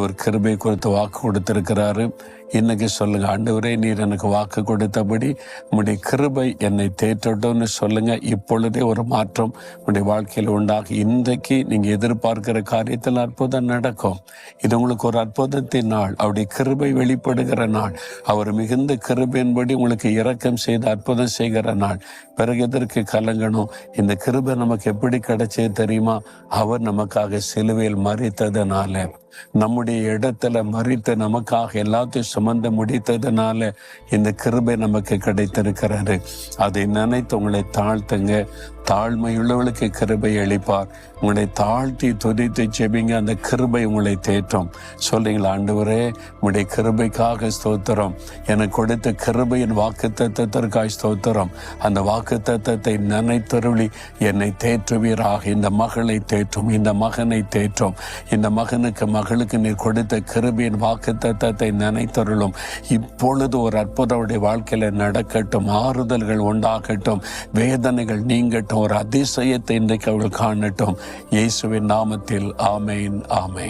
ஒரு கிருபை குறித்து வாக்கு கொடுத்திருக்கிறாரு. இன்னைக்கு சொல்லுங்க, ஆண்டவரே நீர் எனக்கு வாக்கு கொடுத்தபடி உம்முடைய கிருபை என்னை தேற்றட்டும்னு சொல்லுங்க. இப்பொழுதே ஒரு மாற்றம் உங்களுடைய வாழ்க்கையில் உண்டாகி இன்றைக்கு நீங்க எதிர்பார்க்கிற காரியத்தில் அற்புதம் நடக்கும். இது உங்களுக்கு ஒரு அற்புதத்தின் நாள், அவருடைய கிருபை வெளிப்படுகிற நாள், அவர் மிகுந்த கிருபையின்படி உங்களுக்கு இரக்கம் செய்து அற்புதம் செய்கிற நாள். பிறகு எதற்கு கலங்கணும்? இந்த கிருபை நமக்கு எப்படி கிடைச்சது தெரியுமா? அவர் நமக்காக சிலுவையில் மரித்ததனால, நம்முடைய இடத்துல மரித்து நமக்காக எல்லாத்தையும் சுமந்து முடித்ததுனால இந்த கிருபை நமக்கு கிடைத்திருக்கிறாரு. அதை நினைத்து உங்களை தாழ்த்துங்க. தாழ்மையுள்ளவளுக்கு கிருபை அளிப்பார். உங்களை தாழ்த்தி துதித்து ஜெபிங்க, அந்த கிருபை உங்களை தேற்றும். சொல்றீங்களா, ஆண்டவரே உங்களுடைய கிருபைக்காக ஸ்தோத்திரம், எனக்கு கொடுத்த கிருபையின் வாக்கு தத்தத்திற்காக ஸ்தோத்திரம். அந்த வாக்கு தத்தத்தை நினைத்தருளி என்னை தேற்றுவீராக. இந்த மகளை தேற்றும், இந்த மகனை தேற்றும். இந்த மகனுக்கு மகளுக்கு நீர் கொடுத்த கிருபையின் வாக்கு தத்தத்தை நினைத்தருளும். இப்பொழுது ஒரு அற்புதமுடைய வாழ்க்கையில நடக்கட்டும், ஆறுதல்கள் உண்டாகட்டும், வேதனைகள் நீங்கட்டும், ஒரு அதிசயத்தை இன்றைக்கு அவர்கள் காணட்டும். இயேசுவின் நாமத்தில் ஆமேன், ஆமேன்.